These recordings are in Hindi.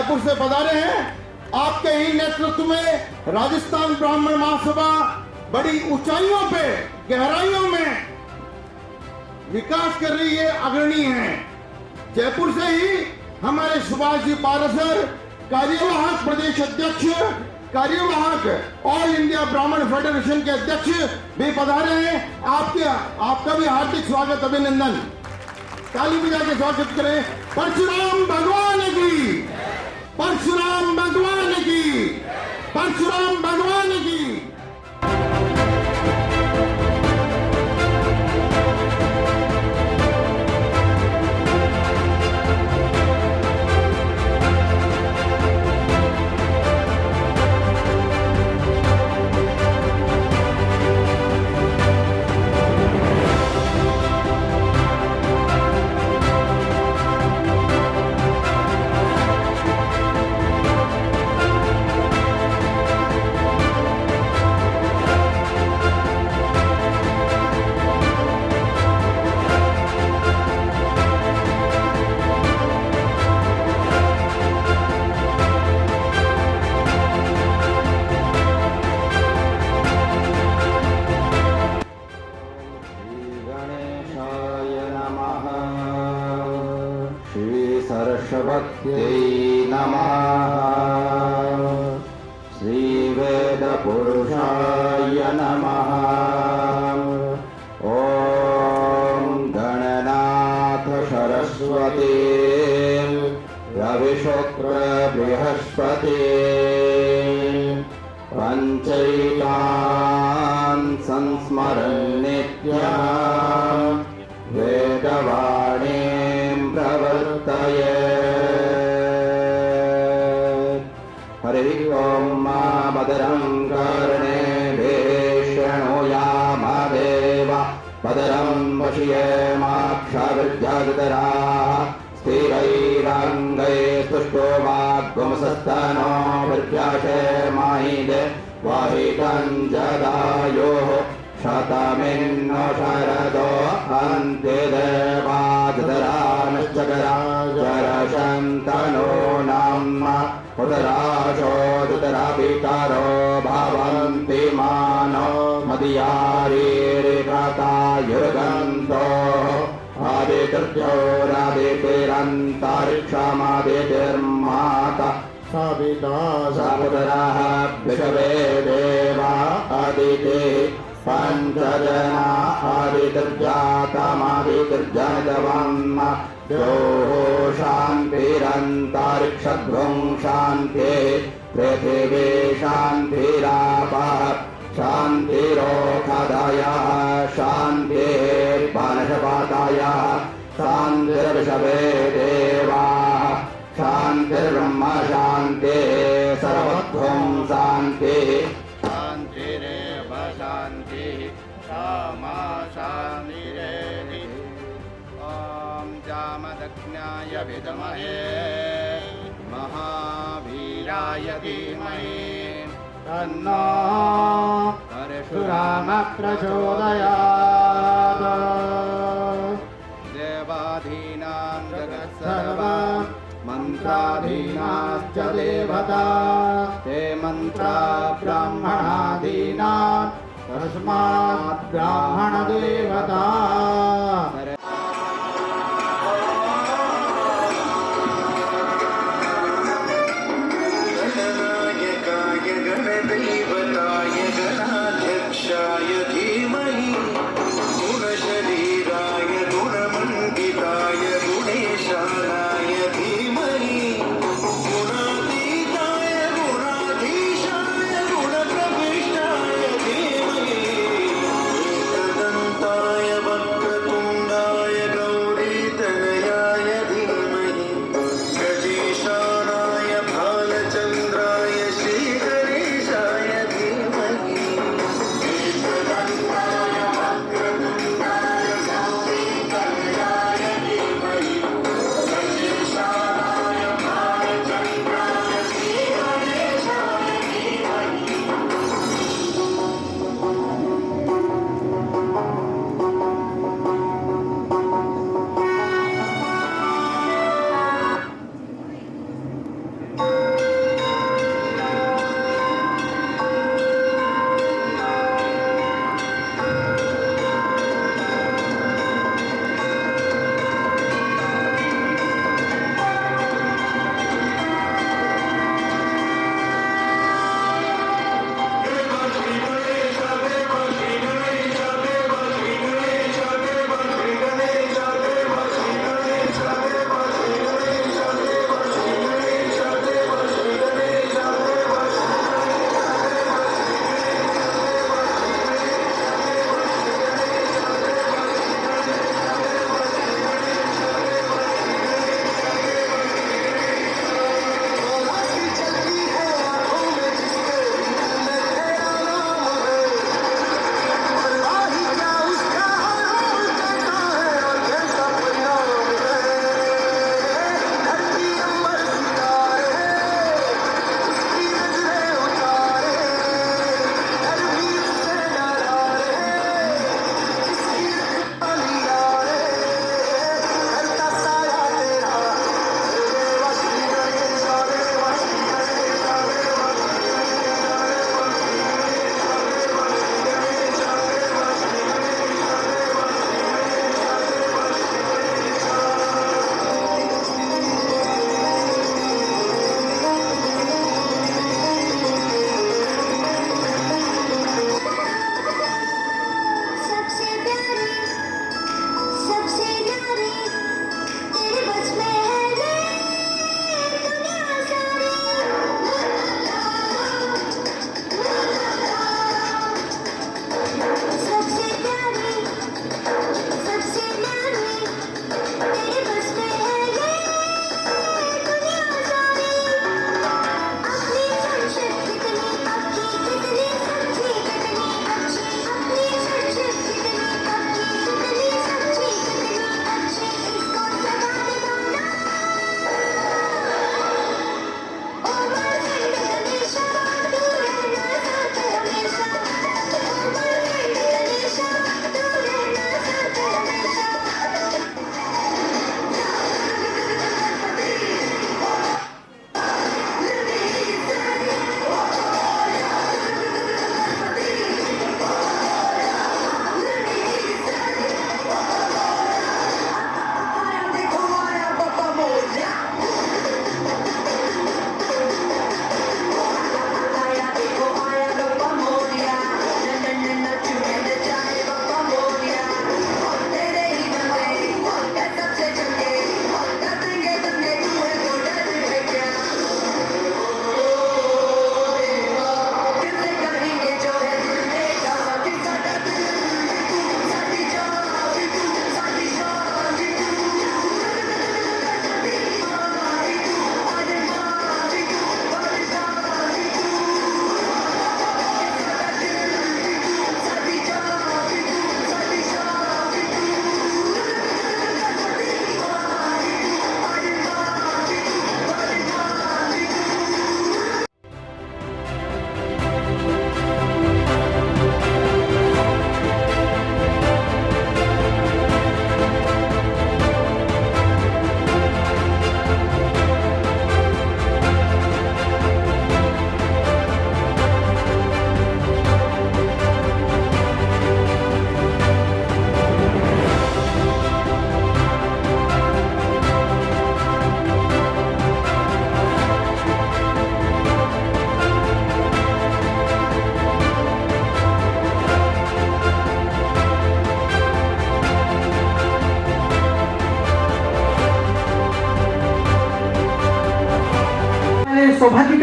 जयपुर से पधारे हैं। आपके ही नेतृत्व में राजस्थान ब्राह्मण महासभा बड़ी ऊंचाइयों पे, गहराइयों में विकास कर रही है, अग्रणी है। जयपुर से ही हमारे सुभाष जी पारसर, कार्यवाहक प्रदेश अध्यक्ष, कार्यवाहक ऑल इंडिया ब्राह्मण फेडरेशन के अध्यक्ष भी पधारे हैं। आपका भी हार्दिक स्वागत, अभिनंदन। ताली बजा के स्वागत करें। परशुराम भगवान की, परशुराम भगवान की, परशुराम भगवान की। सरस्वत्यै नमः। श्रीवेदपुरुषाय नमः। ॐ गणनाथ सरस्वती रविशुक्र बृहस्पति पंचैतान् संस्मरन् नित्यम् वेदवाणीं प्रवर्तयेत्। हरि ओं मा भद्रं कर्णेभिः शृणुयामदेव भद्रं पश्येमाक्षभिर्यजत्राः स्थिरैरङ्गैः स्तुष्टुवाग्गुंसस्तनो विद्याशेमाहिदे वाहितं जदायुः शतमिन्नो शरदो अन्ते देवाजतरानश्चकरा जरशन्तनो नाम उदराशोदरापितरो भवन्ति मानो मदियारीरिकतायुर्गन्तो आदित्यौरादितिरन्तरिक्षमादितिर्माता सविता सपुतरः विषवे देवा आदिते पंचजना आदितिर्जातमादितिर्जनितवम् द्योः शान्तिरन्तरिक्षध्वं शान्तिः पृथिवी शान्तिरापः शान्तिरोषधयः शान्तिः वनस्पतयः शान्तिर्विषवे देवाः शान्तिर्ब्रह्म शान्तिः सर्वत्वं शान्तिः शान्तिरेव शान्तिः सामा शान्तिरेधि। ॐ जामदग्न्याय विद्महे महावीराय धीमहि तन्नो परशुरामः प्रचोदयात्। देवाधीनां जगत्सर्वं मन्त्राधीनाश्च देवता ते मन्त्रा ब्राह्मणाधीना तस्मात् ब्राह्मणदेवता। गणनायकाय गणदैवताय गणाध्यक्षाय धीमहि गुणशरीराय गुणमण्डिताय गुणेशानाय धीमहि गुणातीताय गुणाधीशाय गुणप्रविष्टाय धीमहि एकदन्ताय वक्रतुण्डाय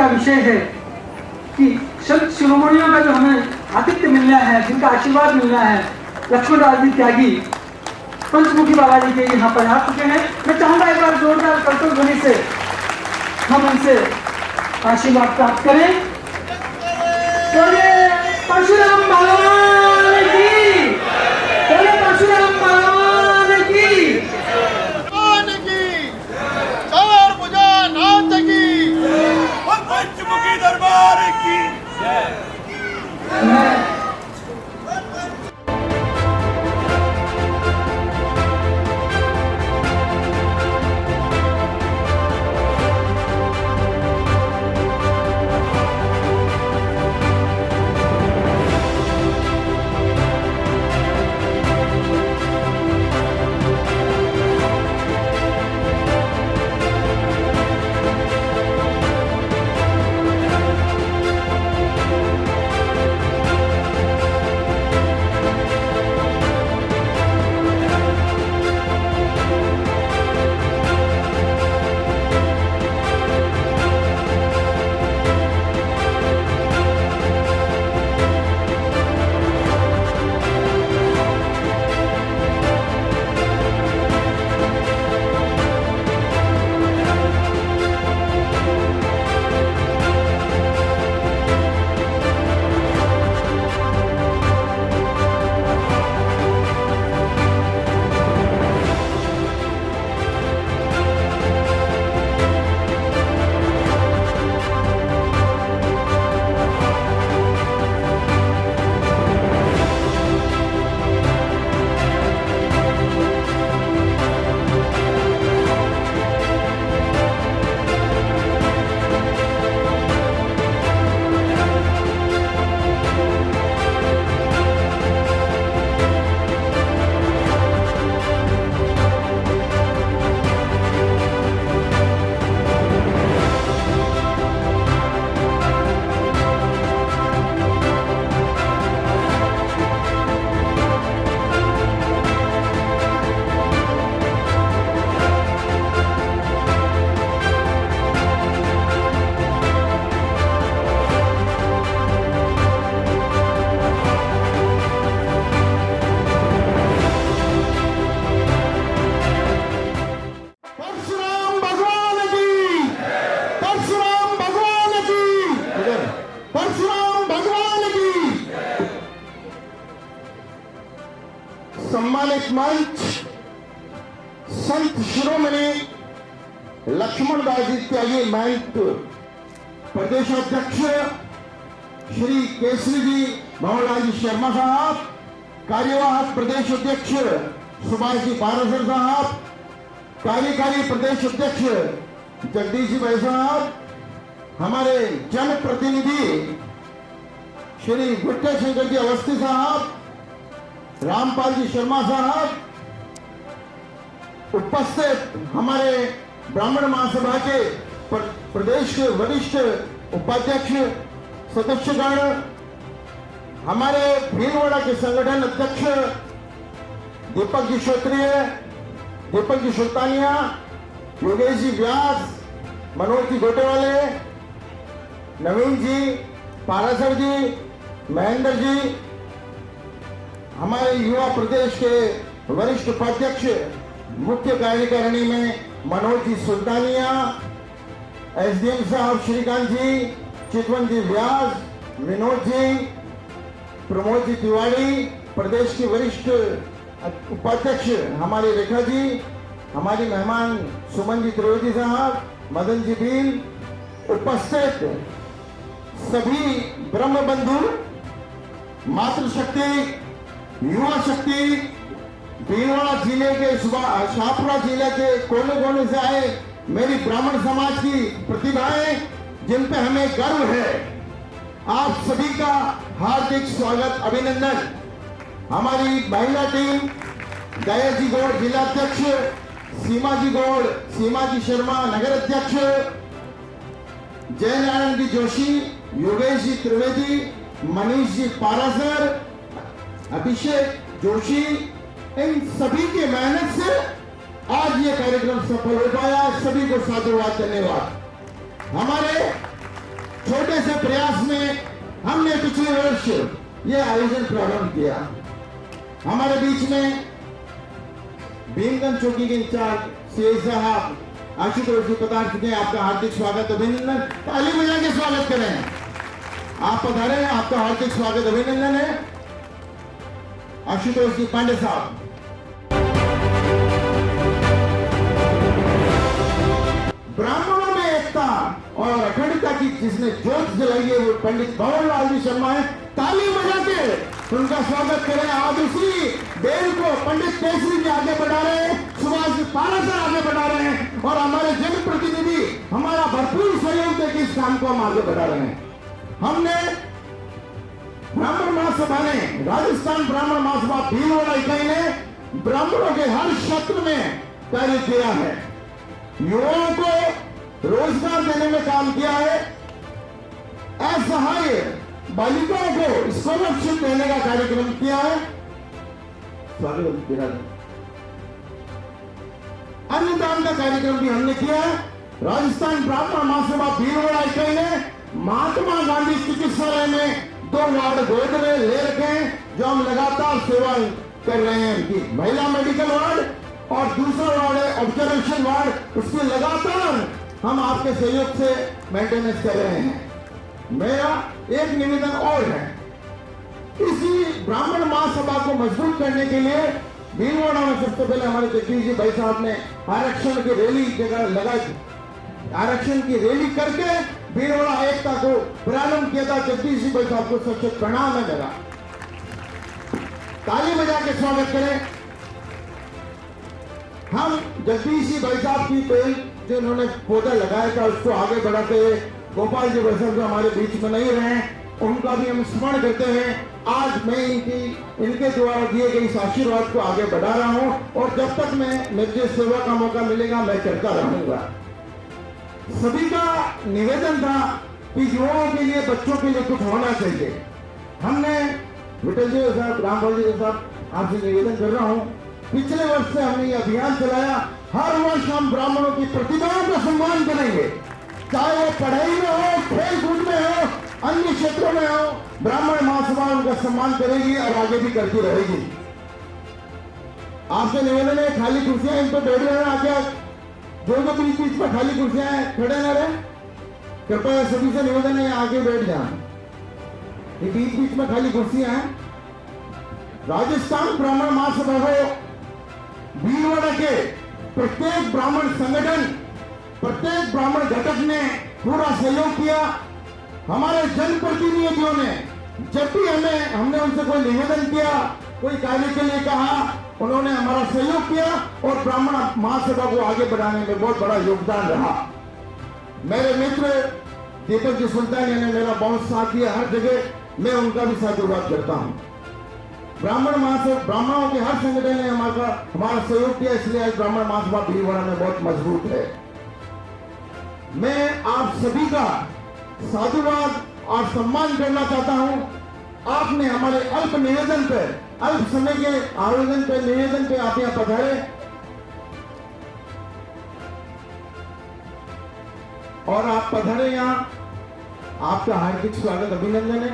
का विषय है कि संत शिरोमणियों का जो हमें आतिथ्य मिलना है, जिनका आशीर्वाद मिलना है, लक्ष्मण राज जी त्यागी पंचमुखी बाबा जी के यहाँ पर आ चुके हैं। मैं चाहूंगा एक बार जोरदार करतल ध्वनि से हम इनसे आशीर्वाद प्राप्त करें। बोले परशुराम भगवान की, बोले परशुराम भगवान की। चार भुजा नाथ की, पंचमुखी दरबार की मैं परशुराम भगवान की, परशुराम भगवान की, परशुराम भगवान की। सम्मानित मंच संत शिरोमणि लक्ष्मण दास जी त्यागी महंत प्रदेशाध्यक्ष श्री केसरी जी भंवरलाल जी शर्मा साहब, कार्यवाहक प्रदेश अध्यक्ष सुभाष जी पारासर साहब, कार्यकारी प्रदेश अध्यक्ष जगदीश जी भाई साहब, हमारे जन प्रतिनिधि श्री गुट्टे शंकर जी अवस्थी साहब, रामपाल जी शर्मा साहब, उपस्थित हमारे ब्राह्मण महासभा के प्रदेश के वरिष्ठ उपाध्यक्ष सदस्यगण, हमारे भीलवाड़ा के संगठन अध्यक्ष दीपक जी क्षत्रिय, दीपक जी सुल्तानिया, योगेश जी व्यास, मनोज जी गोटेवाले, नवीन जी, पारासर जी, महेंद्र जी, हमारे युवा प्रदेश के वरिष्ठ उपाध्यक्ष मुख्य कार्यकारिणी में मनोज जी सुल्तानिया, एसडीएम साहब श्रीकांत जी, चितवन जी व्यास, विनोद जी, प्रमोद जी तिवारी, प्रदेश के वरिष्ठ उपाध्यक्ष हमारे रेखा जी, हमारी मेहमान सुमन जी त्रिवेदी साहब, मदन जी भील, उपस्थित सभी ब्रह्म बंधु, मातृशक्ति, युवा शक्ति, भीलवाड़ा जिले के शाहपुरा जिले के कोने कोने से आए मेरी ब्राह्मण समाज की प्रतिभाएं, जिन पे हमें गर्व है, आप सभी का हार्दिक स्वागत, अभिनंदन। हमारी महिला टीम दया जी गौड़ जिला अध्यक्ष, सीमा जी गौड़, सीमा जी शर्मा नगर अध्यक्ष, जयनारायण जी जोशी, योगेश जी त्रिवेदी, मनीष जी पारासर, अभिषेक जोशी, इन सभी के मेहनत से आज ये कार्यक्रम सफल हो पाया। सभी को साधुवाद, धन्यवाद। हमारे छोटे से प्रयास में हमने पिछले वर्ष ये आयोजन प्रारंभ किया। हमारे बीच में भीमगंज चौकी के इंचार्ज सीआई साहब आशुतोष जी पधार चुके हैं। आपका हार्दिक स्वागत अभिनंदन। ताली बजा के स्वागत करें। आप पधारे हैं, आपका हार्दिक स्वागत अभिनंदन है। आशुतोष जी पांडे साहब। ब्राह्मणों में एकता और अखंडता की जिसने ज्योत जलाई है वो पंडित भंवरलाल जी शर्मा है। ताली बजा के उनका स्वागत करें। आज उसी बेल को पंडित केसरी जी आगे बढ़ा रहे हैं, सुभाष जी पारासर आगे बढ़ा रहे हैं और हमारे जनप्रतिनिधि हमारा भरपूर सहयोग देकर इस काम को हम आगे बढ़ा रहे हैं। हमने ब्राह्मण महासभा ने, राजस्थान ब्राह्मण महासभा भीलवाड़ा इकाई ने ब्राह्मणों के हर क्षेत्र में कार्य किया है। युवाओं को रोजगार देने में काम किया है। असहाय बालिकाओं को स्कॉलरशिप देने का कार्यक्रम किया है। अन्नदान का कार्यक्रम भी हमने किया है। राजस्थान ब्राह्मण महासभा भीलवाड़ा इकाई ने महात्मा गांधी चिकित्सालय में 2 वार्ड गोद में ले रखे हैं, जो हम लगातार सेवा कर रहे हैं। उनकी महिला मेडिकल वार्ड और दूसरा वार्ड है ऑब्जर्वेशन वार्ड, उसकी लगातार हम आपके सहयोग से मेंटेनेंस कर रहे हैं। मेरा एक निवेदन और है, इसी ब्राह्मण महासभा को मजबूत करने के लिए भीलवाड़ा में सबसे पहले हमारे जगदीश जी भाई साहब ने आरक्षण की रैली जगह लगाई। आरक्षण की रैली करके भीलवाड़ा एकता को प्रारंभ किया था। जगदीश जी भाई साहब को सबसे प्रणाम है मेरा। ताली बजा के स्वागत करें। हम जगदीश जी भाई साहब की पहल जो उन्होंने पौधा लगाया था उसको आगे बढ़ाते हुए गोपाल जी भाई साहब जो हमारे बीच में नहीं रहे, उनका भी हम स्मरण करते हैं। आज मैं इनके द्वारा दिए गए इस आशीर्वाद को आगे बढ़ा रहा हूं और जब तक मुझे सेवा का मौका मिलेगा मैं करता रहूंगा। सभी का निवेदन था कि युवाओं के लिए, बच्चों के लिए कुछ होना चाहिए। हमने विठल जी साहब, रामपाल जी साहब, आपसे निवेदन कर रहा हूं, पिछले वर्ष से हमने ये अभियान चलाया। हर वर्ष हम ब्राह्मणों की प्रतिभाओं का सम्मान करेंगे, चाहे वो पढ़ाई में हो, खेल कूद में हो, अन्य क्षेत्रों में हो। ब्राह्मण महासभा उनका सम्मान करेगी और आगे भी करती रहेगी। आपसे निवेदन है, खाली कुर्सियां इन पर बैठ रहे हैं, आगे जो बीच बीच में खाली कुर्सियां हैं खड़े न रहे। कृपया सभी से निवेदन है आगे बैठ जाए। ये बीच बीच में खाली कुर्सियां हैं। राजस्थान ब्राह्मण महासभा को भीलवाड़ा के प्रत्येक ब्राह्मण संगठन, प्रत्येक ब्राह्मण घटक ने पूरा सहयोग किया। हमारे जनप्रतिनिधियों ने जब भी हमने उनसे कोई निवेदन किया, कोई कार्य के लिए कहा, उन्होंने हमारा सहयोग किया और ब्राह्मण महासभा को आगे बढ़ाने में बहुत बड़ा योगदान रहा। मेरे मित्र दीपक जी सुल्तानिया ने मेरा बहुत साथ दिया हर जगह, मैं उनका भी साधुवाद करता हूं। ब्राह्मण महासभा, ब्राह्मणों के हर संगठन ने हमारा सहयोग किया, इसलिए आज ब्राह्मण महासभा भीलवाड़ा में बहुत मजबूत है। मैं आप सभी का साधुवाद और सम्मान करना चाहता हूं। आपने हमारे अल्प निवेदन पे, अल्प समय के आयोजन पे, निवेदन पे आप यहां पधारे और आप पधारे यहां, आपका हार्दिक स्वागत अभिनंदन है।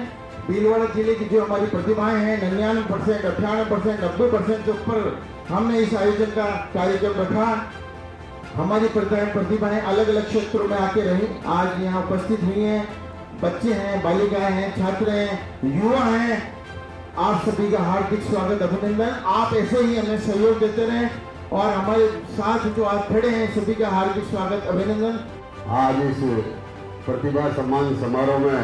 भीलवाड़ा जिले की जो हमारी प्रतिभाएं हैं 99%, 98%, 90% से ऊपर हमने इस आयोजन का कार्यक्रम रखा। हमारी प्रतिभाएं अलग अलग क्षेत्रों में आके रही, आज यहाँ उपस्थित हुई हैं। बच्चे हैं, बालिकाएं हैं, छात्र हैं, युवा हैं। आप सभी का हार्दिक स्वागत अभिनंदन। आप ऐसे ही हमें सहयोग देते रहें और हमारे साथ जो आज खड़े हैं सभी का हार्दिक स्वागत अभिनंदन। आज इस प्रतिभा सम्मान समारोह में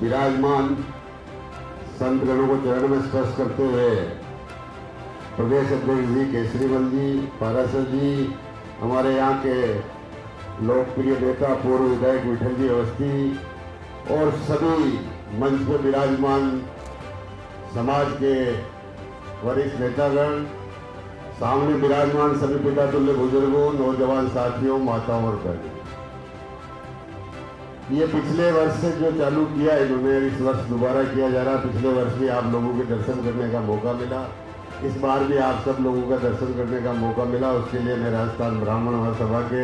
विराजमान संतगणों को चरण में स्पर्श करते हुए प्रदेश अध्यक्ष जी केसरीमल जी, पारासर जी, हमारे यहाँ के लोकप्रिय नेता पूर्व विधायक विठल जी अवस्थी और सभी मंच पर विराजमान समाज के वरिष्ठ नेतागण, सामने विराजमान सभी पिता तुल्य बुजुर्गों, नौजवान साथियों, माताओं और बहनों, ये पिछले वर्ष से जो चालू किया इन्होंने, इस वर्ष दोबारा किया जा रहा। पिछले वर्ष भी आप लोगों के दर्शन करने का मौका मिला, इस बार भी आप सब लोगों का दर्शन करने का मौका मिला। उसके लिए मैं राजस्थान ब्राह्मण महासभा के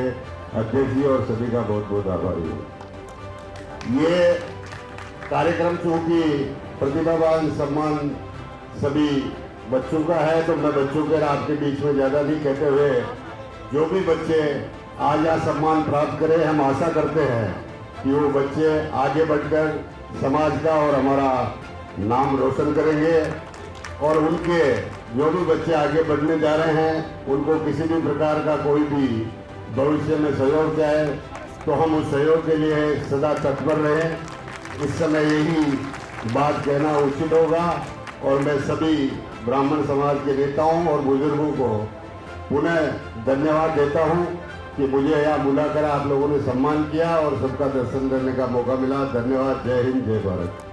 अध्यक्ष जी और सभी का बहुत बहुत आभारी हूँ। ये कार्यक्रम चूंकि प्रतिभावान सम्मान सभी बच्चों का है, तो मैं बच्चों के और आपके बीच में ज़्यादा नहीं कहते हुए, जो भी बच्चे आज यहाँ सम्मान प्राप्त करें, हम आशा करते हैं कि वो बच्चे आगे बढ़कर समाज का और हमारा नाम रोशन करेंगे और उनके जो भी बच्चे आगे बढ़ने जा रहे हैं उनको किसी भी प्रकार का कोई भी भविष्य में सहयोग चाहे तो हम उस सहयोग के लिए सदा तत्पर रहें। इस समय यही बात कहना उचित होगा और मैं सभी ब्राह्मण समाज के नेताओं और बुजुर्गों को पुनः धन्यवाद देता हूं कि मुझे यहाँ बुलाकर आप लोगों ने सम्मान किया और सबका दर्शन करने का मौका मिला। धन्यवाद। जय हिंद, जय भारत।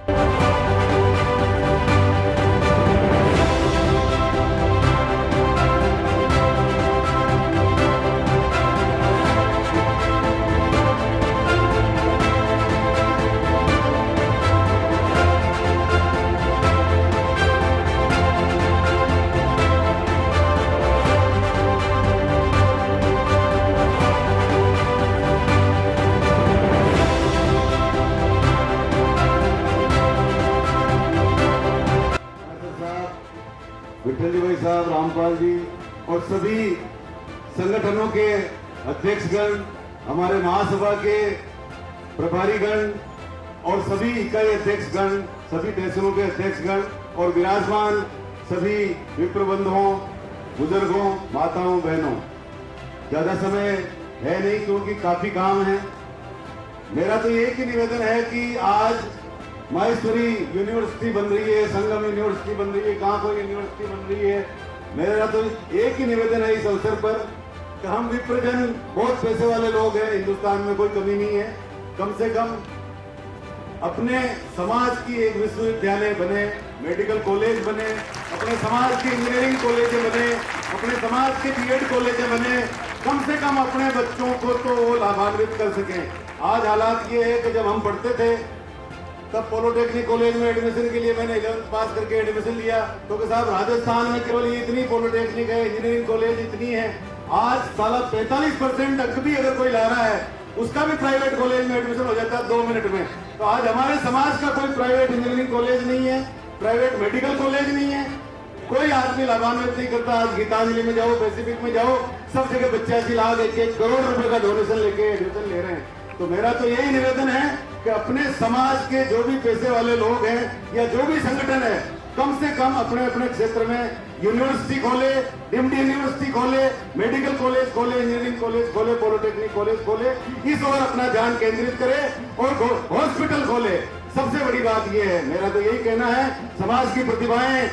विठल जी भाई साहब, रामपाल जी और सभी संगठनों के अध्यक्षगण, हमारे महासभा के प्रभारीगण और सभी इकाई अध्यक्षगण, सभी तहसीलों के अध्यक्षगण और विराजमान सभी विप्र बंधुओं, बुजुर्गों, माताओं, बहनों, ज्यादा समय है नहीं क्योंकि काफी काम है। मेरा तो एक ही निवेदन है कि आज माहेश्वरी यूनिवर्सिटी बन रही है, संगम यूनिवर्सिटी बन रही है, कहाँ कोई यूनिवर्सिटी बन रही है। मेरा तो एक ही निवेदन है इस अवसर पर कि हम विप्रजन बहुत पैसे वाले लोग हैं, हिंदुस्तान में कोई कमी नहीं है, कम से कम अपने समाज की एक विश्वविद्यालय बने, मेडिकल कॉलेज बने, अपने समाज के इंजीनियरिंग कॉलेज बने, अपने समाज के बीएड कॉलेज बने, कम से कम अपने बच्चों को तो वो लाभान्वित कर सकें। आज हालात ये है कि जब हम पढ़ते थे तब पॉलिटेक्निक कॉलेज में एडमिशन के लिए मैंने 11th पास करके एडमिशन लिया, तो कि साहब राजस्थान में केवल ये इतनी पॉलिटेक्निक है, इंजीनियरिंग कॉलेज इतनी है। आज साला 45% अंक भी अगर कोई ला रहा है उसका भी प्राइवेट कॉलेज में एडमिशन हो जाता है 2 मिनट में। तो आज हमारे समाज का कोई प्राइवेट इंजीनियरिंग कॉलेज नहीं है, प्राइवेट मेडिकल कॉलेज नहीं है, कोई आदमी लाभान्वित नहीं करता। आज गीतांजलि में जाओ, पैसिफिक में जाओ, सब जगह 85 लाख 1-1 करोड़ रुपए का डोनेशन लेके एडमिशन ले रहे हैं। तो मेरा तो यही निवेदन है कि अपने समाज के जो भी पैसे वाले लोग हैं या जो भी संगठन है, कम से कम अपने अपने क्षेत्र में यूनिवर्सिटी खोले, डीम्ड यूनिवर्सिटी खोले, मेडिकल कॉलेज खोले, इंजीनियरिंग कॉलेज खोले, पॉलिटेक्निक कॉलेज खोले, इस ओर अपना ध्यान केंद्रित करे और हॉस्पिटल खोले। सबसे बड़ी बात यह है, मेरा तो यही कहना है, समाज की प्रतिभाएं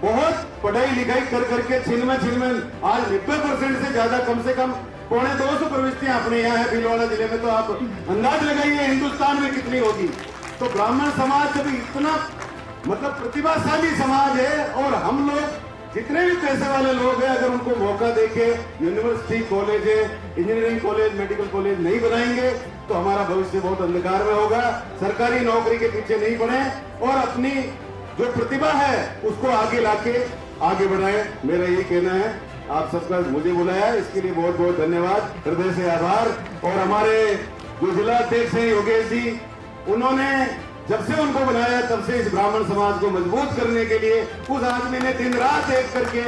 बहुत पढ़ाई लिखाई कर करके छिनमें आज 90% से ज्यादा, कम से कम 250 प्रविष्टियां अपने यहाँ है भीलवाड़ा जिले में, तो आप अंदाज लगाइए हिंदुस्तान में कितनी होगी। तो ब्राह्मण समाज जब इतना मतलब प्रतिभाशाली समाज है और हम लोग जितने भी पैसे वाले लोग हैं, अगर उनको मौका देके university college, engineering college, medical college नहीं बनाएंगे तो हमारा भविष्य बहुत अंधकार में होगा। सरकारी नौकरी के पीछे नहीं पड़े और अपनी जो प्रतिभा है उसको आगे लाके आगे बढ़ाए। मेरा ये कहना है। आप सबका मुझे बुलाया इसके लिए बहुत बहुत धन्यवाद, हृदय से आभार। और हमारे जो जिला अध्यक्ष हैं योगेश जी, उन्होंने जब से उनको बनाया तब से इस ब्राह्मण समाज को मजबूत करने के लिए उस आदमी ने दिन रात एक करके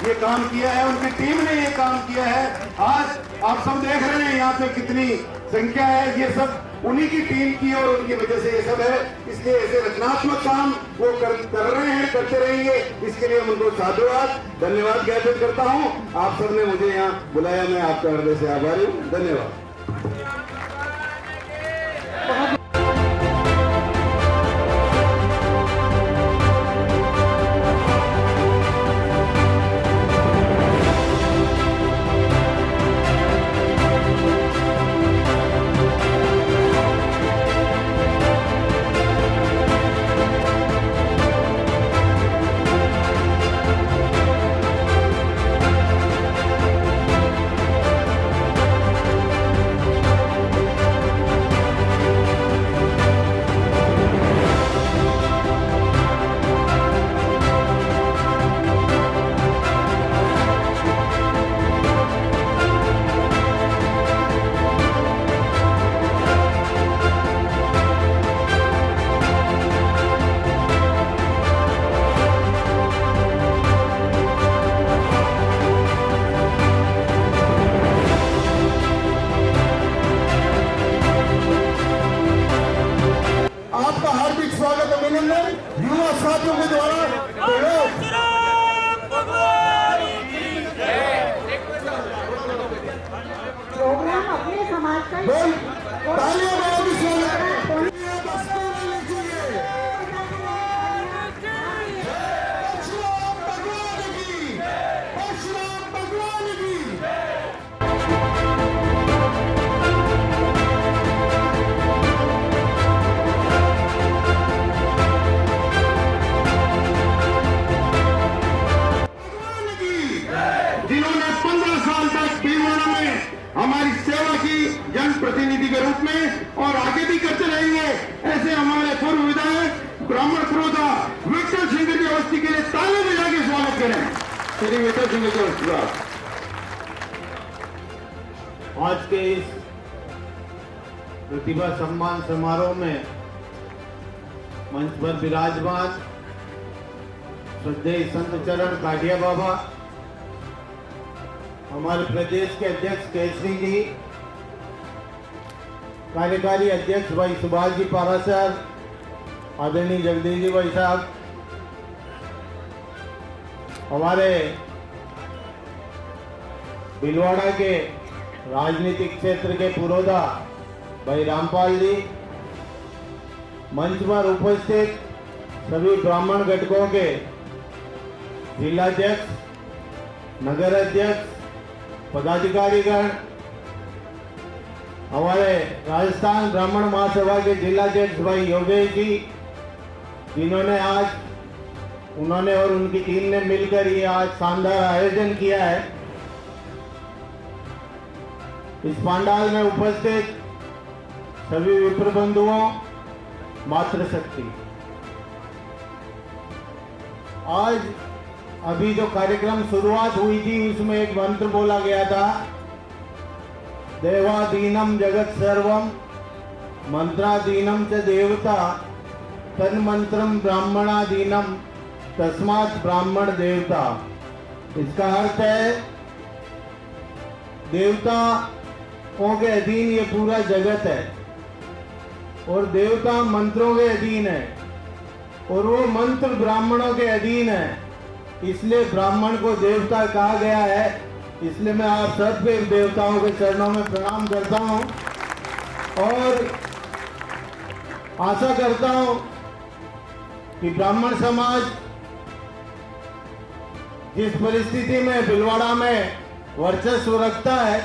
ये काम किया है, उनकी टीम ने ये काम किया है। आज आप सब देख रहे हैं यहाँ पे कितनी संख्या है, ये सब उन्हीं की टीम की और उनकी वजह से ये सब है। इसलिए ऐसे रचनात्मक काम वो कर रहे हैं, करते रहेंगे। इसके लिए मैं उनको साधुवाद धन्यवाद ज्ञापित करता हूँ। आप सबने मुझे यहाँ बुलाया, मैं आपका हृदय से आभारी हूँ। धन्यवाद। अभिनंदन युवा साथियों के द्वारा प्रयोग। प्रोग्राम अपने समाज का ही बोल तालियां बजाओ भी स्वागत। जिन्होंने 15 साल तक भीलवाड़ा में हमारी सेवा की जनप्रतिनिधि के रूप में और आगे भी करते रहेंगे, ऐसे हमारे पूर्व विधायक ब्राह्मण पुरोधा विठल सिंह की अवस्थी के लिए ताली बजा के स्वागत करें। श्री विठल सिंह की अवस्थी। आज के इस प्रतिभा सम्मान समारोह में मंच पर विराजमान श्रद्धेय संत चरण काठिया बाबा, हमारे प्रदेश के अध्यक्ष केसरी जी, कार्यकारी अध्यक्ष भाई सुभाष जी पारासर, आदरणीय जगदीश जी भाई साहब, हमारे भीलवाड़ा के राजनीतिक क्षेत्र के पुरोधा भाई रामपाल जी, मंच पर उपस्थित सभी ब्राह्मण घटकों के जिलाध्यक्ष, नगर अध्यक्ष, पदाधिकारीगण, हमारे राजस्थान ब्राह्मण महासभा के जिलाध्यक्ष भाई योगेश जी, जिन्होंने आज उन्होंने और उनकी टीम ने मिलकर ये आज शानदार आयोजन किया है। इस पंडाल में उपस्थित सभी विप्र बंधुओं, मातृशक्ति, आज अभी जो कार्यक्रम शुरुआत हुई थी उसमें एक मंत्र बोला गया था, देवादीनम जगत सर्वम मंत्रादीनम च देवता तन्मंत्रम ब्राह्मणादीनम तस्मात् ब्राह्मण देवता। इसका अर्थ है देवताओं के अधीन ये पूरा जगत है और देवता मंत्रों के अधीन है और वो मंत्र ब्राह्मणों के अधीन है, इसलिए ब्राह्मण को देवता कहा गया है। इसलिए मैं आप सब के देवताओं के चरणों में प्रणाम करता हूं और आशा करता हूं कि ब्राह्मण समाज जिस परिस्थिति में भीलवाड़ा में वर्चस्व रखता है,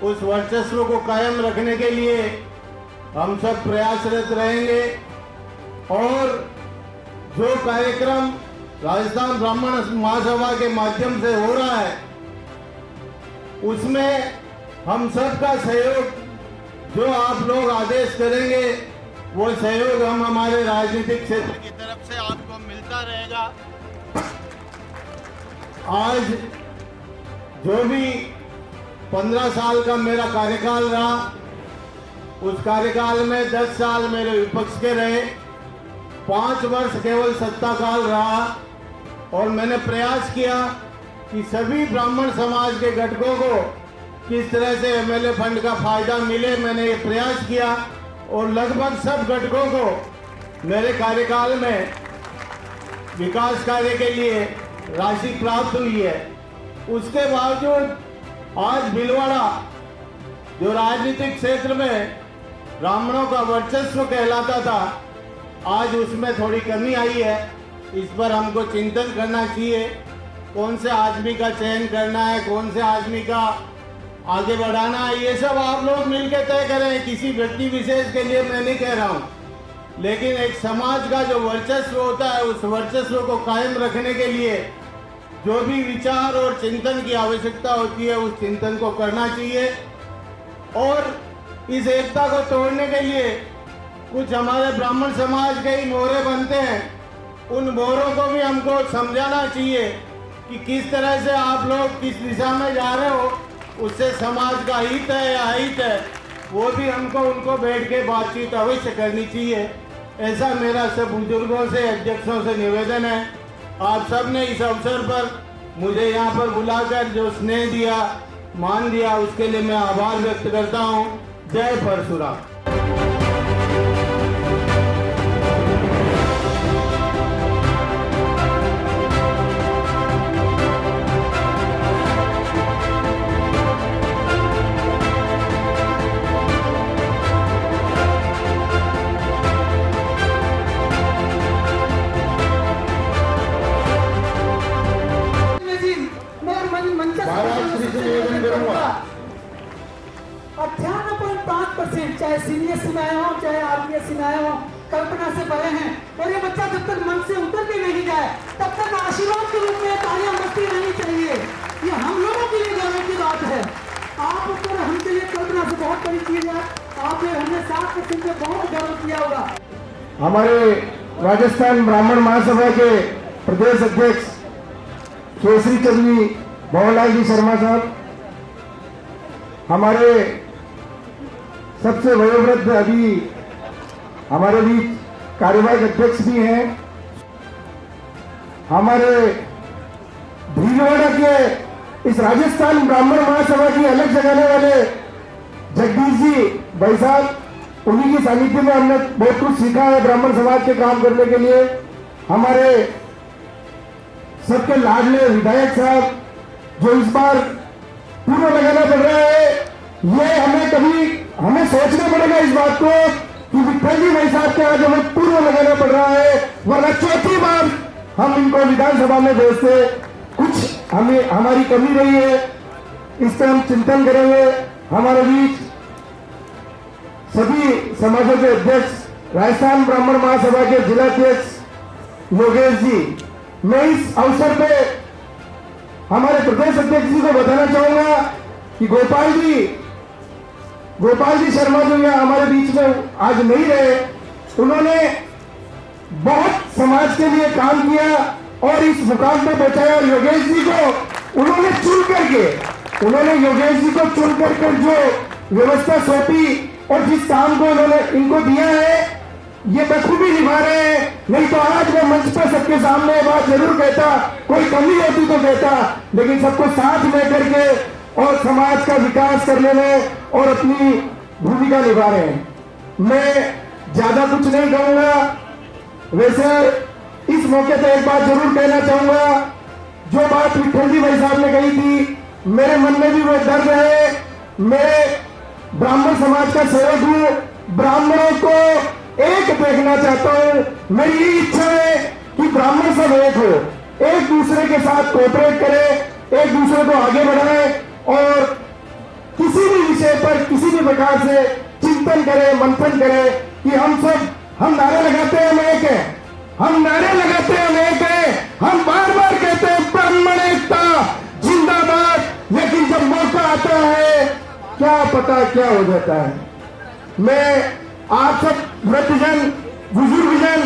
उस वर्चस्व को कायम रखने के लिए हम सब प्रयासरत रहेंगे और जो कार्यक्रम राजस्थान ब्राह्मण महासभा के माध्यम से हो रहा है उसमें हम सबका सहयोग, जो आप लोग आदेश करेंगे वो सहयोग हम हमारे राजनीतिक क्षेत्र की तरफ से आपको मिलता रहेगा। आज जो भी 15 साल का मेरा कार्यकाल रहा, उस कार्यकाल में 10 साल मेरे विपक्ष के रहे, 5 वर्ष केवल सत्ता काल रहा और मैंने प्रयास किया कि सभी ब्राह्मण समाज के घटकों को किस तरह से एमएलए फंड का फायदा मिले। मैंने ये प्रयास किया और लगभग सब घटकों को मेरे कार्यकाल में विकास कार्य के लिए राशि प्राप्त हुई है। उसके बावजूद आज भीलवाड़ा जो राजनीतिक क्षेत्र में ब्राह्मणों का वर्चस्व कहलाता था, आज उसमें थोड़ी कमी आई है। इस पर हमको चिंतन करना चाहिए, कौन से आदमी का चयन करना है, कौन से आदमी का आगे बढ़ाना है, ये सब आप लोग मिलकर तय करें। किसी व्यक्ति विशेष के लिए मैं नहीं कह रहा हूँ, लेकिन एक समाज का जो वर्चस्व होता है उस वर्चस्व को कायम रखने के लिए जो भी विचार और चिंतन की आवश्यकता होती है उस चिंतन को करना चाहिए। और इस एकता को तोड़ने के लिए कुछ हमारे ब्राह्मण समाज के ही मोहरे बनते हैं, उन मोहरों को भी हमको समझाना चाहिए कि किस तरह से आप लोग किस दिशा में जा रहे हो, उससे समाज का हित है या अहित है, वो भी हमको उनको बैठ के बातचीत अवश्य करनी चाहिए। ऐसा मेरा सब बुजुर्गों से, अध्यक्षों से निवेदन है। आप सब ने इस अवसर पर मुझे यहाँ पर बुलाकर जो स्नेह दिया, मान दिया, उसके लिए मैं आभार व्यक्त करता हूँ। जय परशुराम। है वो कल्पना से परे हैं। और ये बच्चा जब तक मन से उतर के नहीं जाए तब तक आशीर्वाद के रूप में तालियां बजती रहनी चाहिए। ये हम लोगों के लिए गौरव की बात है। आप ऊपर हमसे लिए कल्पना से बहुत बड़ी चीज है। आपने हमने 7% से बहुत गौरव किया होगा। हमारे राजस्थान ब्राह्मण महासभा के प्रदेश अध्यक्ष केसरी चंदी भवनलाल जी शर्मा साहब, हमारे सबसे वयोवृद्ध अभी हमारे बीच कार्यवाहक अध्यक्ष भी हैं, हमारे भीलवाड़ा के इस राजस्थान ब्राह्मण महासभा की अलग जगाने वाले जगदीश जी भाई साहब, उन्हीं की सानिध्य में हमने बहुत कुछ सीखा है ब्राह्मण समाज के काम करने के लिए। हमारे सबके लाडले विधायक साहब जो इस बार पूरा लगाना पड़ रहा है, ये हमें सोचना पड़ेगा इस बात को कि विठल जी भाई साहब के आज हमें पूरा लगाना पड़ रहा है, वरना चौथी बार हम इनको विधानसभा में भेजते। कुछ हमारी कमी रही है, इस पर हम चिंतन करेंगे। हमारे बीच सभी समाजों के अध्यक्ष राजस्थान ब्राह्मण महासभा के जिलाध्यक्ष योगेश जी, मैं इस अवसर पे हमारे प्रदेश अध्यक्ष जी को बताना चाहूंगा कि गोपाल जी शर्मा जो यहाँ हमारे बीच में आज नहीं रहे, उन्होंने बहुत समाज के लिए काम किया और इस मुकाम पे पहुंचाया। योगेश जी को उन्होंने योगेश जी को चुन करके जो व्यवस्था सौंपी और जिस काम को उन्होंने इनको दिया है, ये बखूबी निभा रहे हैं। नहीं तो आज मैं मंच पर सबके सामने ये बात जरूर कहता, कोई कमी होती तो कहता, लेकिन सबको साथ में करके और समाज का विकास करने में और अपनी भूमिका निभा रहे हैं। मैं ज्यादा कुछ नहीं कहूंगा। वैसे इस मौके पर एक बात जरूर कहना चाहूंगा, जो बात विठल जी भाई साहब ने कही थी, मेरे मन में भी वो दर्द है। मैं ब्राह्मण समाज का सेवक हूं, ब्राह्मणों को एक देखना चाहता हूं। मेरी ये इच्छा है कि ब्राह्मण सब एक हो, एक दूसरे के साथ कोऑपरेट करें, एक दूसरे को आगे बढ़ाएं और किसी भी विषय पर किसी भी प्रकार से चिंतन करें, मंथन करें कि हम नारे लगाते हैं हम एक हैं, हम नारे लगाते हैं हम एक हैं, हम बार बार कहते हैं ब्राह्मण एकता जिंदाबाद, लेकिन जब मौका आता है क्या पता क्या हो जाता है। मैं आप सब वृद्धजन, बुजुर्गजन,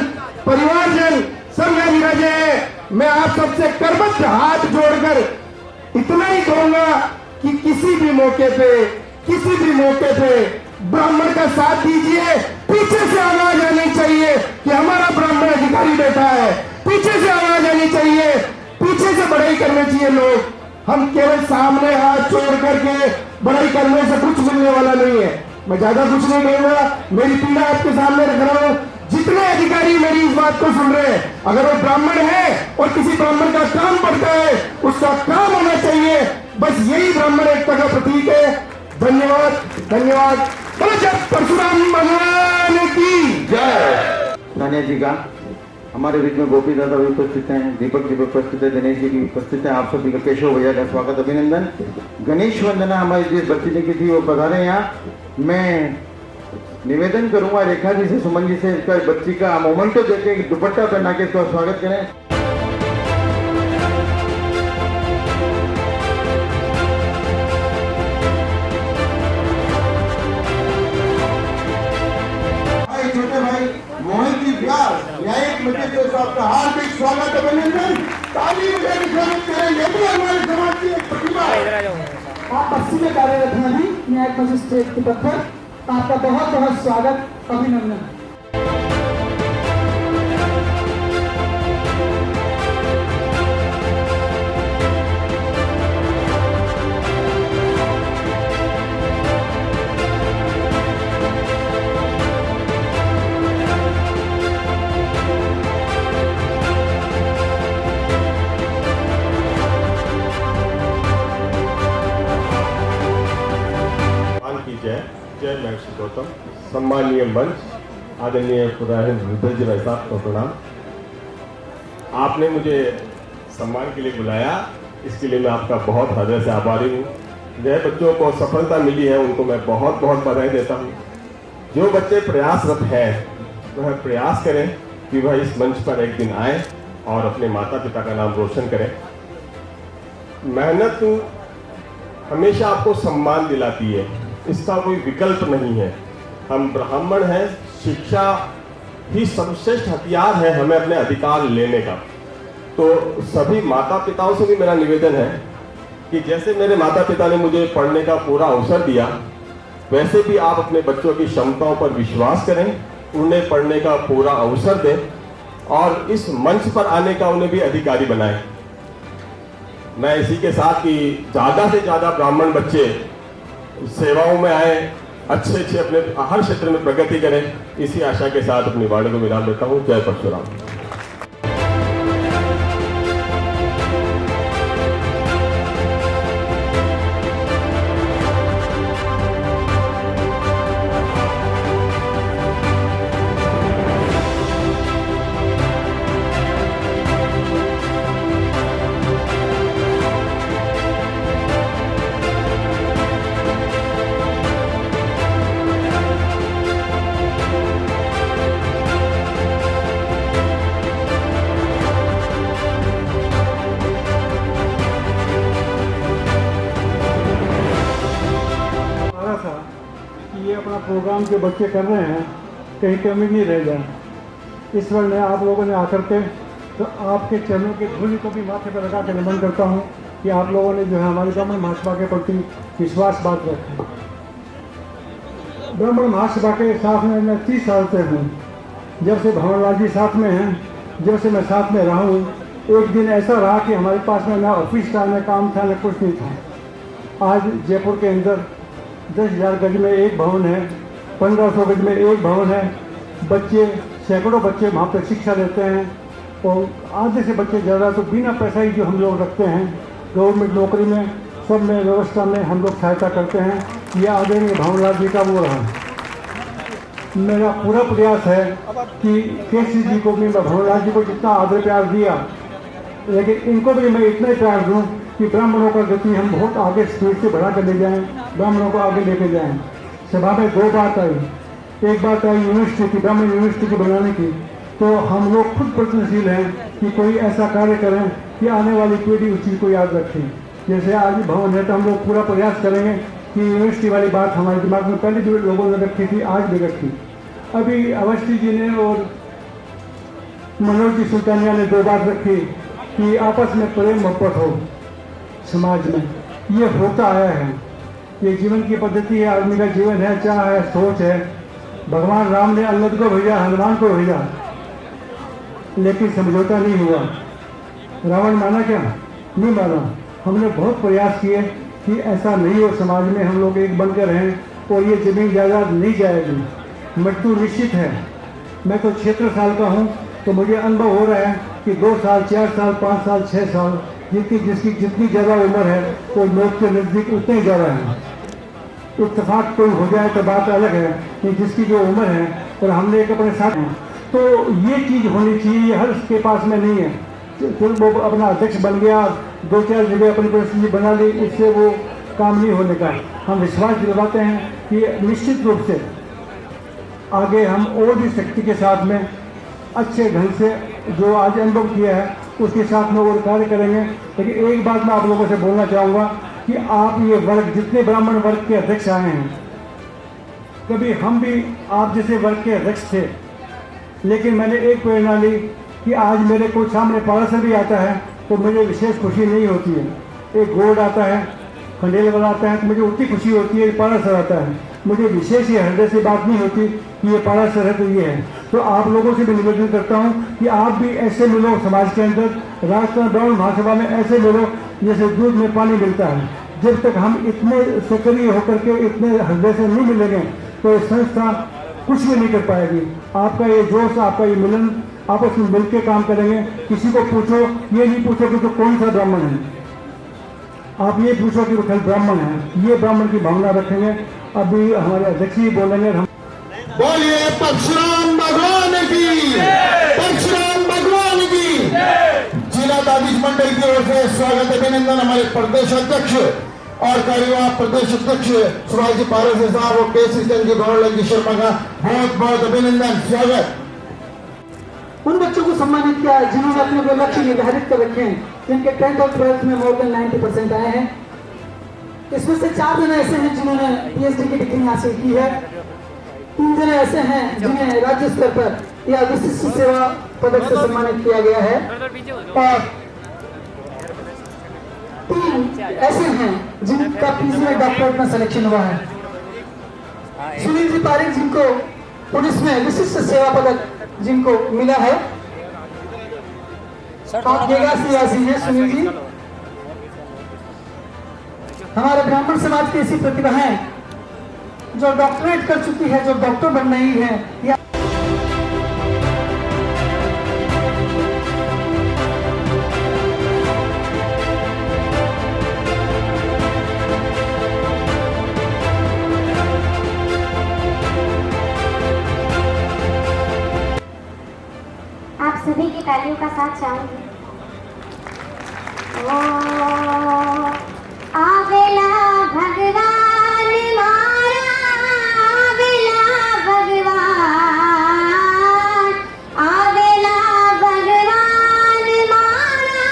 परिवारजन सब यहाँ विराजे हैं। मैं आप सबसे करबद्ध हाथ जोड़कर इतना ही कहूंगा कि किसी भी मौके पे ब्राह्मण का साथ दीजिए। पीछे से आवाज आनी चाहिए कि हमारा ब्राह्मण अधिकारी बैठा है, पीछे से आवाज आनी चाहिए, पीछे से बढ़ाई करने चाहिए लोग। हम केवल सामने हाथ जोड़ करके बढ़ाई करने से कुछ मिलने वाला नहीं है। मैं ज्यादा कुछ नहीं कहूंगा, मेरी पीड़ा आपके सामने रख रहा हूं। जितने अधिकारी मेरी इस बात को सुन रहे हैं, अगर वो ब्राह्मण है और किसी ब्राह्मण का काम पड़ता है, उसका काम होना चाहिए। बस यही ब्राह्मण एकता का प्रतीक है। धन्यवाद, धन्यवाद। बोलो जय परशुराम भगवान की जय। धन्य जी का हमारे बीच में गोपी दादा भी उपस्थित हैं, दीपक जी भी उपस्थित है, दिनेश जी भी उपस्थित हैं। आप सभी का केशव भैया का स्वागत अभिनंदन। गणेश वंदना हमारी जिस बच्ची ने की थी वो पधारे यहाँ। मैं निवेदन करूंगा रेखा जी से, सुमन जी से, इसका बच्ची का मोमेंटो देके दुपट्टा पहना के इसका स्वागत करें। छोटे भाई मोहित जी व्यास न्यायिक मजिस्ट्रेट साहब का हार्दिक स्वागत अभिनंदन। ताली बजाकर स्वागत करें, ये भी हमारे समाज की एक प्रतिभा है। आप 80 में कार्यरत हैं अभी न्यायिक मजिस्ट्रेट के पद पर, आपका बहुत बहुत स्वागत अभिनंदन। जय महर्षि गौतम, सम्मानीय मंच, आदरणीय रुद्र जी भाई साहब को प्रणाम। आपने मुझे सम्मान के लिए बुलाया, इसके लिए मैं आपका बहुत हृदय से आभारी हूँ। जिन बच्चों को सफलता मिली है उनको मैं बहुत बहुत बधाई देता हूँ। जो बच्चे प्रयासरत हैं वह प्रयास करें कि वह इस मंच पर एक दिन आए और अपने माता पिता का नाम रोशन करें। मेहनत हमेशा आपको सम्मान दिलाती है, इसका कोई विकल्प नहीं है। हम ब्राह्मण हैं, शिक्षा ही सर्वश्रेष्ठ हथियार है हमें अपने अधिकार लेने का। तो सभी माता पिताओं से भी मेरा निवेदन है कि जैसे मेरे माता पिता ने मुझे पढ़ने का पूरा अवसर दिया, वैसे भी आप अपने बच्चों की क्षमताओं पर विश्वास करें, उन्हें पढ़ने का पूरा अवसर दें और इस मंच पर आने का उन्हें भी अधिकारी बनाएं। मैं इसी के साथ कि ज़्यादा से ज़्यादा ब्राह्मण बच्चे सेवाओं में आए, अच्छे अपने हर क्षेत्र में प्रगति करें, इसी आशा के साथ अपनी वाणी को विराम देता हूँ। जय परशुराम। ये अपना प्रोग्राम जो बच्चे कर रहे हैं कहीं कमी नहीं रह जाए। ईश्वर ने आप लोगों ने आकर के तो आपके चरणों की धूलि को भी माथे पर लगा के नमन करता हूँ कि आप लोगों ने जो है हमारे ब्राह्मण महासभा के प्रति विश्वास बात रखा। ब्राह्मण महासभा के साथ में मैं 30 साल से हूँ। जब से भंवरलाल जी साथ में हैं, जब से मैं साथ में रहा हूँ, एक दिन ऐसा रहा कि हमारे पास में ना ऑफिस था, ना काम था, ना कुछ नहीं था। आज जयपुर के अंदर 10,000 गज में एक भवन है, 1500 गज में एक भवन है। बच्चे सैकड़ों बच्चे वहाँ पर शिक्षा लेते हैं और आधे से बच्चे ज़्यादा तो बिना पैसा ही जो हम लोग रखते हैं गवर्नमेंट नौकरी में, सब में व्यवस्था में हम लोग सहायता करते हैं। ये आदरणीय भंवरलाल जी का वो रहा। मेरा पूरा प्रयास है कि केसी जी को भी, मैं भंवरलाल जी को जितना आदर प्यार दिया, लेकिन इनको भी मैं इतना ही प्यार दूँ कि ब्राह्मणों का गति हम बहुत आगे स्पीड से बढ़ा कर ले जाएं, ब्राह्मणों को आगे लेके जाएं। सभा में 2 बात आई। एक बात आई यूनिवर्सिटी की, ब्राह्मण यूनिवर्सिटी की बनाने की। तो हम लोग खुद प्रयत्नशील हैं कि कोई ऐसा कार्य करें कि आने वाली पीढ़ी उस चीज़ को याद रखे। जैसे आज भवन है तो हम लोग पूरा प्रयास करेंगे कि यूनिवर्सिटी वाली बात हमारे दिमाग में पहले भी लोगों ने रखी थी, आज भी रखी। अभी अवस्थी जी ने और मनोज जी सुल्तानिया ने 2 बात रखी कि आपस में प्रेम मोहब्बत हो समाज में। ये होता आया है, ये जीवन की पद्धति है, आदमी का जीवन है, चाह है, सोच है। भगवान राम ने अंगद को भेजा, हनुमान को भेजा, लेकिन समझौता नहीं हुआ। रावण माना क्या? नहीं माना। हमने बहुत प्रयास किए कि ऐसा नहीं हो, समाज में हम लोग एक बनकर रहें और ये जमीन जायदाद नहीं जाएगी। मृत्यु निश्चित है। मैं तो 76 साल का हूँ, तो मुझे अनुभव हो रहा है कि 2 साल, 4 साल, 5 साल, 6 साल जिसकी जितनी ज़्यादा उम्र है वो मौत के नज़दीक उतने ही ज़्यादा है। इत्तेफाक कोई हो जाए तो बात अलग है कि जिसकी जो उम्र है और हमने एक अपने साथ हैं, तो ये चीज़ होनी चाहिए। हर के पास में नहीं है। फिर वो अपना अध्यक्ष बन गया, 2-4 जगह अपनी परिस्थिति बना ली, इससे वो काम नहीं होने का। हम विश्वास दिलवाते हैं कि निश्चित रूप से आगे हम और भी शक्ति के साथ में अच्छे ढंग से जो आज अनुभव किया है उसके साथ में और कार्य करेंगे। लेकिन एक बात मैं आप लोगों से बोलना चाहूँगा कि आप ये वर्ग, जितने ब्राह्मण वर्ग के अध्यक्ष आए हैं, कभी हम भी आप जैसे वर्ग के अध्यक्ष थे, लेकिन मैंने एक प्रेरणा ली कि आज मेरे को सामने पारासर भी आता है तो मुझे विशेष खुशी नहीं होती है। एक गोड आता है, खंडेल वाला आता है तो मुझे उतनी खुशी होती है, पारासर आता है, मुझे विशेष ये हृदय से बात नहीं होती कि ये पारासर है तो ये है। तो आप लोगों से भी निवेदन करता हूँ कि आप भी ऐसे मिलो समाज के अंदर, राजस्थान ब्राह्मण महासभा में ऐसे मिलो जैसे दूध में पानी मिलता है। जब तक हम इतने सक्रिय होकर के इतने हृदय से नहीं मिलेंगे तो संस्था कुछ भी नहीं कर पाएगी। आपका ये जोश, आपका ये मिलन, आपस में मिलकर काम करेंगे। किसी को पूछो, ये नहीं पूछो कि तो कौन सा ब्राह्मण है, आप ये पूछो कि वो कल ब्राह्मण है। ये ब्राह्मण की भावना रखेंगे। अभी हमारे अध्यक्ष जी बोलेंगे। हम बोलिए परशुराम भगवान की, परशुराम भगवान की। जिला दादिश मंडल की ओर से स्वागत अभिनंदन हमारे प्रदेश अध्यक्ष और कार्यवाह प्रदेश अध्यक्ष सुभाष जी पारस साहब और केसरी चंद जी, भंवरलाल जी शर्मा का बहुत बहुत अभिनंदन, स्वागत। उन बच्चों को सम्मानित किया जिन्होंने अपने को लक्ष्य निर्धारित कर रखे हैं, जिनके 10th और 12th में मोर देन 90% आए हैं। इसमें से 4 जने ऐसे हैं जिन्होंने PhD की डिग्री हासिल की है, 3 जने ऐसे हैं जिन्हें राज्य स्तर पर या विशिष्ट सेवा पदक से सम्मानित किया गया है, और 3 ऐसे हैं जिनका PG में डॉक्टरेट में सिलेक्शन हुआ है। सुनील जी पारिक जिनको पुलिस में विशिष्ट सेवा पदक जिनको मिला है, आप गेगा से निवासी हैं सुनील जी। हमारे ब्राह्मण समाज की ऐसी प्रतिभाएं जो डॉक्टरेट कर चुकी है, जो डॉक्टर बन रही है, या आप सभी की तालियों का साथ चाहूंगी। ओ आवेला भगवान मारा, आवेला भगवान, आवेला भगवान मारा,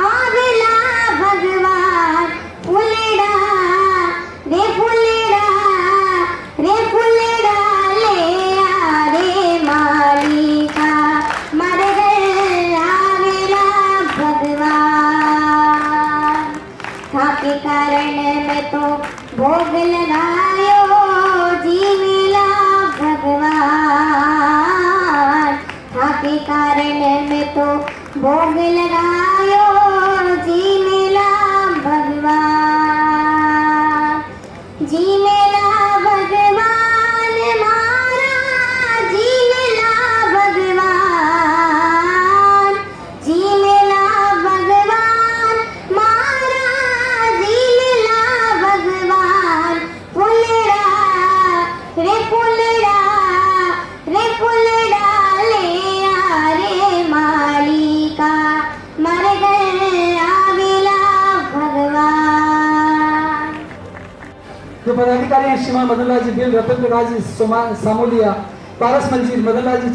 आवेला भगवान। फुलेड़ा रे फुलेड़ा रे फुलेड़ा ले आ रे मालिका, मर गए आवेला भगवान। था के कारण में तो भोग लगायो जी मिला भगवान। था के कारण में तो भोग लगायो जी मिला भगवान। जी मिला भगवान मारा, जी मिला भगवान, जी मिला भगवान मारा, जी मिला भगवान। फुलेड़ा रे फुलेड़ा रे फुलेड़ा ले आ रे मालिका, मर गए आवेला भगवान। जो पदाधिकारी हैं श्रीमान मदन लाल जी बिल, रतन राज जी सामोलिया, पारस मंजीर, मदन लाल जी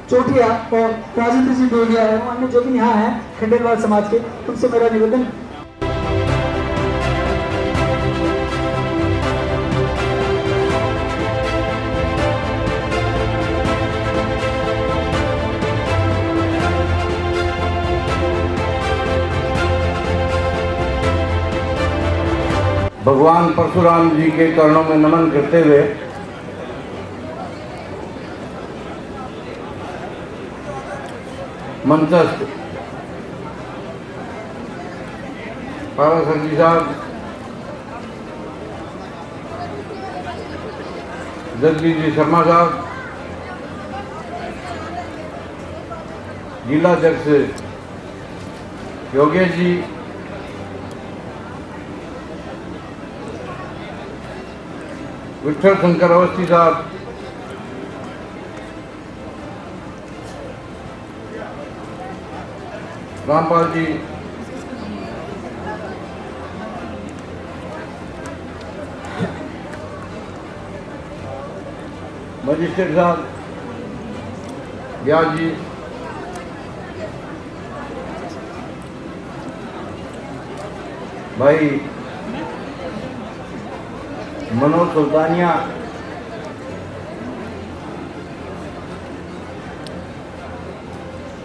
चोटिया और राजेंद्र जी डोलिया एवं अन्य जो भी यहाँ हैं खंडेलवाल समाज के, उनसे मेरा निवेदन। भगवान परशुराम जी के चरणों में नमन करते हुए मंचस्थ पारस जी साहब, जगदीश जी शर्मा साहब, जिला अध्यक्ष योगेश जी, विठल शंकर अवस्थी साहब, रामपाल जी, मजिस्ट्रेट साहब, व्यास जी, भाई मनोज सुल्तानिया,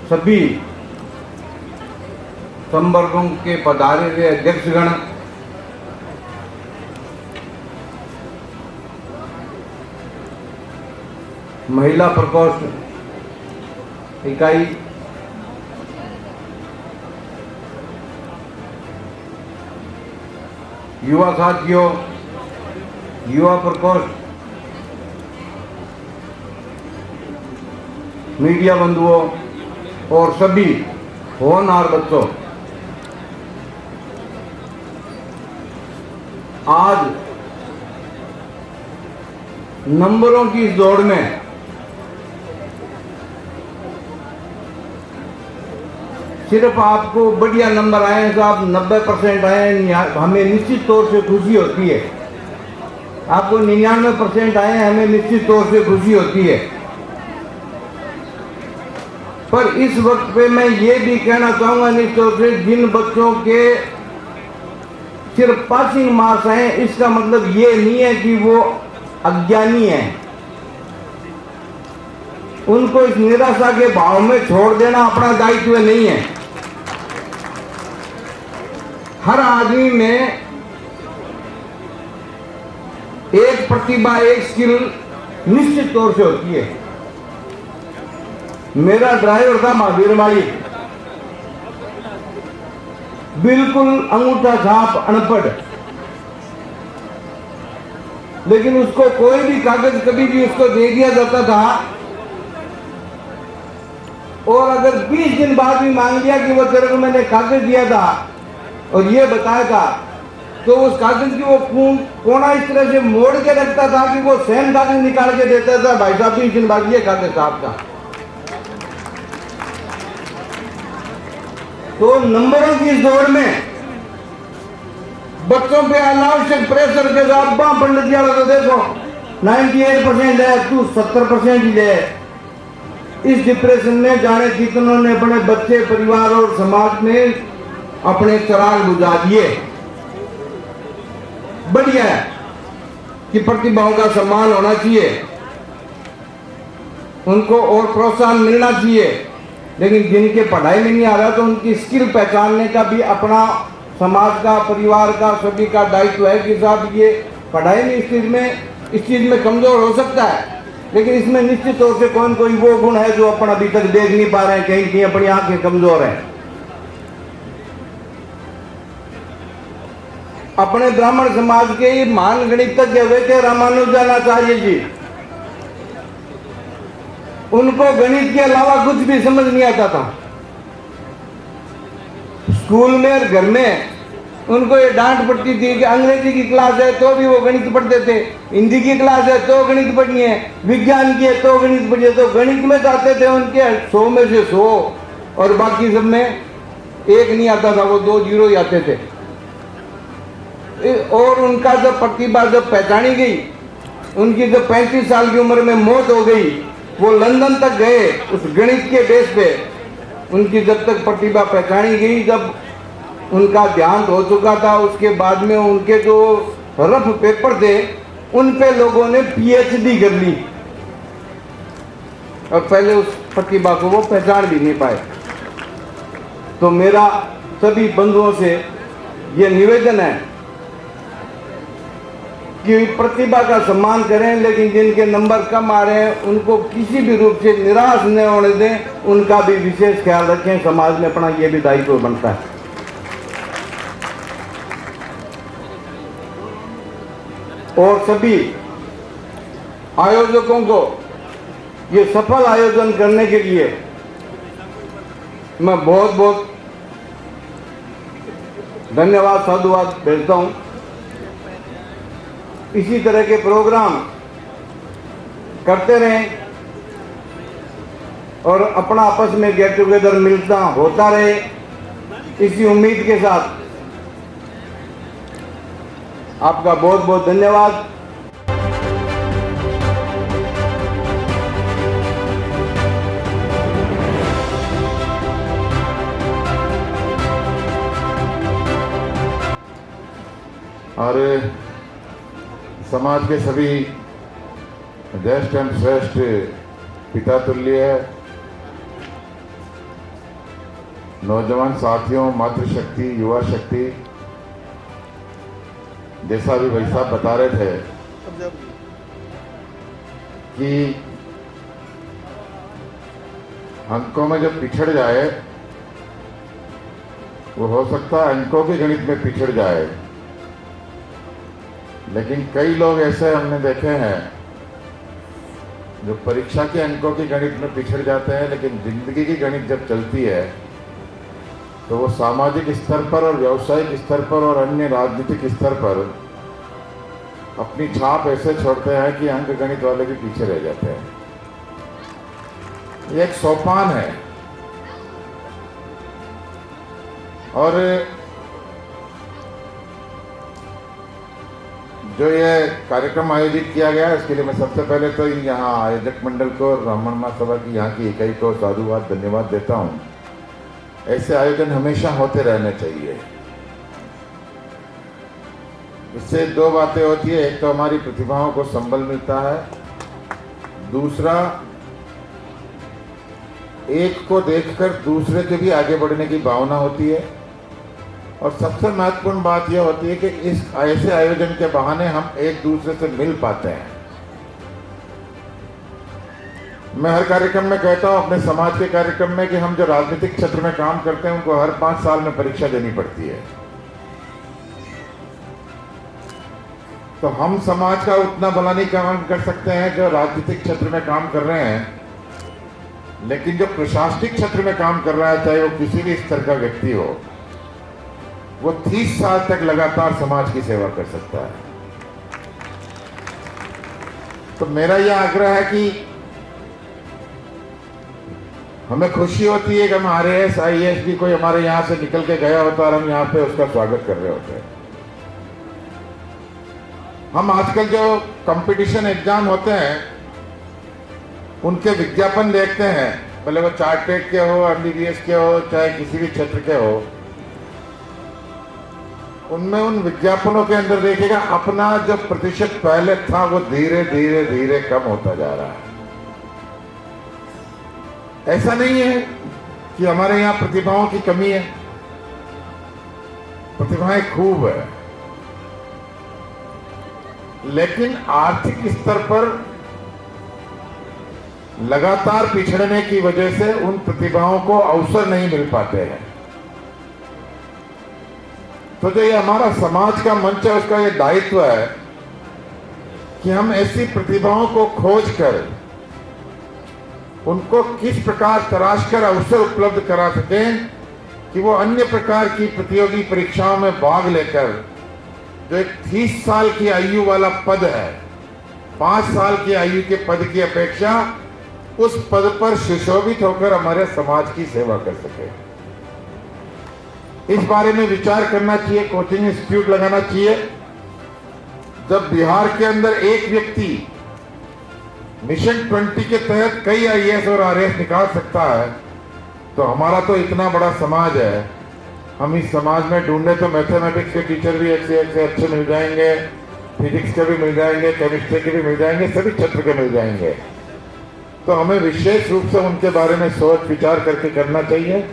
सभी संवर्गों के पधारे हुए अध्यक्षगण, महिला प्रकोष्ठ इकाई, युवा साथियों, युवा प्रकोष्ठ, मीडिया बंधुओं और सभी होनहार बच्चों, आज नंबरों की इस दौड़ में सिर्फ आपको बढ़िया नंबर आए हैं, साहब 90% आए हैं, हमें निश्चित तौर से खुशी होती है। आपको 99% आए हैं, हमें निश्चित तौर से खुशी होती है। पर इस वक्त पे मैं ये भी कहना चाहूंगा निश्चित से, जिन बच्चों के सिर्फ पासिंग मार्क्स हैं, इसका मतलब ये नहीं है कि वो अज्ञानी हैं। उनको इस निराशा के भाव में छोड़ देना अपना दायित्व नहीं है। हर आदमी में एक प्रतिभा, एक स्किल निश्चित तौर से होती है। मेरा ड्राइवर था महावीर माली, बिल्कुल अंगूठा छाप अनपढ़, लेकिन उसको कोई भी कागज कभी भी उसको दे दिया जाता था, और अगर 20 दिन बाद भी मांग लिया कि वो तेरे को मैंने कागज दिया था और ये बताया था, तो उस कागज की वो कोना इस तरह से मोड़ के रखता था कि वो सेम कागज निकाल के देता था, भाई साहब 20 दिन बाद ये कागज साहब का। तो नंबरों की इस दौड़ में बच्चों पे अनावश्यक प्रेशर के साथ पंडित जी तो देखो 98% है, तू 70% ही ले। इस डिप्रेशन में जाने कितनों ने अपने बच्चे, परिवार और समाज में अपने चिराग बुझा दिए। बढ़िया है कि प्रतिभाओं का सम्मान होना चाहिए, उनको और प्रोत्साहन मिलना चाहिए, लेकिन जिनके पढ़ाई में नहीं आ रहा तो उनकी स्किल पहचानने का भी अपना समाज का, परिवार का, सभी का दायित्व है कि साहब ये पढ़ाई में इस चीज में कमजोर हो सकता है, लेकिन इसमें निश्चित तौर से कौन कोई वो गुण है जो अपन अभी तक देख नहीं पा रहे हैं, कहीं कहीं अपनी आंखें कमजोर हैं। अपने ब्राह्मण समाज के महान गणितज्ञ हुए थे रामानुजाचार्य जी, उनको गणित के अलावा कुछ भी समझ नहीं आता था। स्कूल में और घर में उनको ये डांट पड़ती थी कि अंग्रेजी की क्लास है तो भी वो गणित पढ़ते थे, हिंदी की क्लास है तो गणित पढ़नी है, विज्ञान की है तो गणित पढ़नी है। तो गणित में जाते थे उनके 100 में से 100 और बाकी सब में 1 नहीं आता था, वो 2 0 ही आते थे। और उनका जब प्रतिभा जब पहचानी गई, उनकी जब 35 साल की उम्र में मौत हो गई, वो लंदन तक गए उस गणित के बेस पे। उनकी जब तक प्रतिभा पहचानी गई, जब उनका देहांत हो चुका था, उसके बाद में उनके जो रफ पेपर थे उन पे लोगों ने PhD कर ली, और पहले उस प्रतिभा को वो पहचान भी नहीं पाए। तो मेरा सभी बंधुओं से ये निवेदन है कि प्रतिभा का सम्मान करें, लेकिन जिनके नंबर कम आ रहे हैं उनको किसी भी रूप से निराश न होने दें, उनका भी विशेष ख्याल रखें। समाज में अपना ये भी दायित्व बनता है। और सभी आयोजकों को ये सफल आयोजन करने के लिए मैं बहुत बहुत धन्यवाद, साधुवाद भेजता हूं। इसी तरह के प्रोग्राम करते रहें और अपना आपस में गेट टुगेदर मिलता होता रहे, इसी उम्मीद के साथ आपका बहुत बहुत धन्यवाद। और समाज के सभी ज्येष्ठ एवं श्रेष्ठ पिता तुल्य नौजवान साथियों, मातृशक्ति, युवा शक्ति, जैसा भी भाई साहब बता रहे थे कि अंकों में जब पिछड़ जाए, वो हो सकता है अंकों के गणित में पिछड़ जाए, लेकिन कई लोग ऐसे हमने देखे हैं जो परीक्षा के अंकों के गणित में पिछड़ जाते हैं, लेकिन जिंदगी की गणित जब चलती है तो वो सामाजिक स्तर पर और व्यावसायिक स्तर पर और अन्य राजनीतिक स्तर पर अपनी छाप ऐसे छोड़ते हैं कि अंक गणित वाले भी पीछे रह जाते हैं। ये एक सोपान है और जो ये कार्यक्रम आयोजित किया गया है उसके लिए मैं सबसे पहले तो यहाँ आयोजक मंडल को, ब्राह्मण महासभा की यहाँ की इकाई को साधुवाद धन्यवाद देता हूँ। ऐसे आयोजन हमेशा होते रहने चाहिए। इससे दो बातें होती है, एक तो हमारी प्रतिभाओं को संबल मिलता है, दूसरा एक को देखकर दूसरे के भी आगे बढ़ने की भावना होती है, और सबसे महत्वपूर्ण बात यह होती है कि इस ऐसे आयोजन के बहाने हम एक दूसरे से मिल पाते हैं। मैं हर कार्यक्रम में कहता हूं, अपने समाज के कार्यक्रम में, कि हम जो राजनीतिक क्षेत्र में काम करते हैं उनको हर 5 साल में परीक्षा देनी पड़ती है। तो हम समाज का उतना भला नहीं काम कर सकते हैं जो राजनीतिक क्षेत्र में काम कर रहे हैं, लेकिन जो प्रशासनिक क्षेत्र में काम कर रहा है, चाहे वो किसी भी स्तर का व्यक्ति हो, वो 30 साल तक लगातार समाज की सेवा कर सकता है। तो मेरा यह आग्रह है कि हमें खुशी होती है कि हम RAS IAS भी कोई हमारे यहाँ से निकल के गया होता और हम यहाँ पे उसका स्वागत कर रहे होते हैं। हम आजकल जो कंपटीशन एग्जाम होते हैं उनके विज्ञापन देखते हैं, भले वो चार्टेड के हो, MBBS के हो, चाहे किसी भी क्षेत्र के हो, उनमें उन विज्ञापनों के अंदर देखिएगा अपना जो प्रतिशत पहले था वो धीरे धीरे धीरे कम होता जा रहा है। ऐसा नहीं है कि हमारे यहाँ प्रतिभाओं की कमी है, प्रतिभाएं खूब है, लेकिन आर्थिक स्तर पर लगातार पिछड़ने की वजह से उन प्रतिभाओं को अवसर नहीं मिल पाते हैं। तो जो ये हमारा समाज का मंच है, उसका ये दायित्व है कि हम ऐसी प्रतिभाओं को खोज कर उनको किस प्रकार तराश कर अवसर उपलब्ध करा सकें कि वो अन्य प्रकार की प्रतियोगी परीक्षाओं में भाग लेकर जो एक 30 साल की आयु वाला पद है, 5 साल की आयु के पद की अपेक्षा उस पद पर सुशोभित होकर हमारे समाज की सेवा कर सके। इस बारे में विचार करना चाहिए, कोचिंग इंस्टीट्यूट लगाना चाहिए। जब बिहार के अंदर एक व्यक्ति मिशन 20 के तहत कई IAS और RAS निकाल सकता है, तो हमारा तो इतना बड़ा समाज है, हम इस समाज में ढूंढे तो मैथमेटिक्स के टीचर भी एक से अच्छे मिल जाएंगे, फिजिक्स के भी मिल जाएंगे, केमिस्ट्री के भी मिल जाएंगे, सभी क्षेत्र के मिल जाएंगे। तो हमें विशेष रूप से उनके बारे में सोच विचार करके करना चाहिए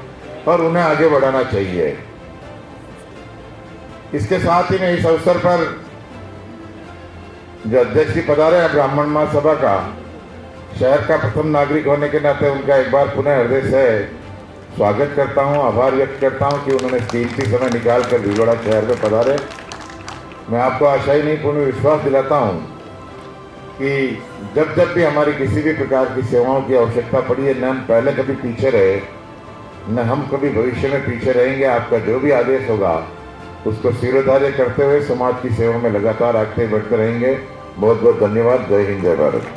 और उन्हें आगे बढ़ाना चाहिए। इसके साथ ही मैं इस अवसर पर जो अध्यक्ष जी पधारे हैं ब्राह्मण महासभा का, शहर का प्रथम नागरिक होने के नाते उनका एक बार पुनः हृदय से स्वागत करता हूं, आभार व्यक्त करता हूं कि उन्होंने कीमती समय निकाल कर भीलवाड़ा शहर में पधारे। मैं आपको आशा ही नहीं पूर्ण विश्वास दिलाता हूं कि जब जब भी हमारी किसी भी प्रकार की सेवाओं की आवश्यकता पड़ी है, न हम पहले कभी पीछे रहे, न हम कभी भविष्य में पीछे रहेंगे। आपका जो भी आदेश होगा उसको सिरोधार्य करते हुए समाज की सेवा में लगातार आगे बढ़ते रहेंगे। बहुत बहुत धन्यवाद। जय हिंद, जय भारत।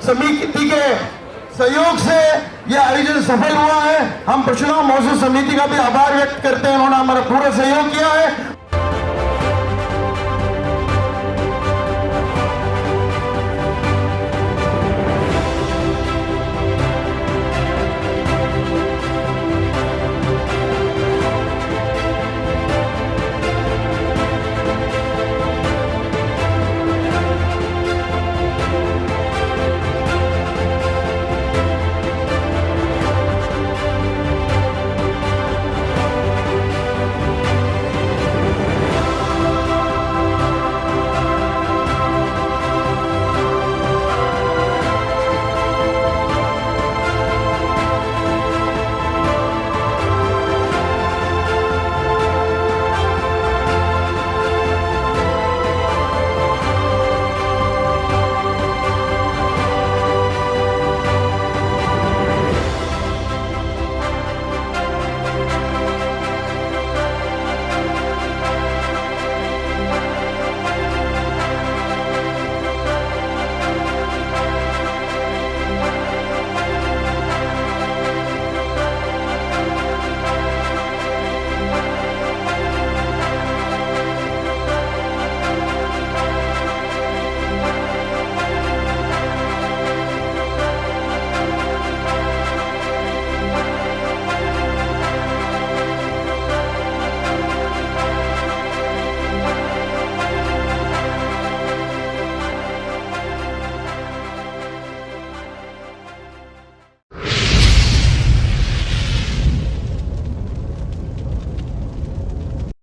समिति के सहयोग से यह आयोजन सफल हुआ है। हम परशुराम महोत्सव समिति का भी आभार व्यक्त करते हैं, उन्होंने हमारा पूरा सहयोग किया है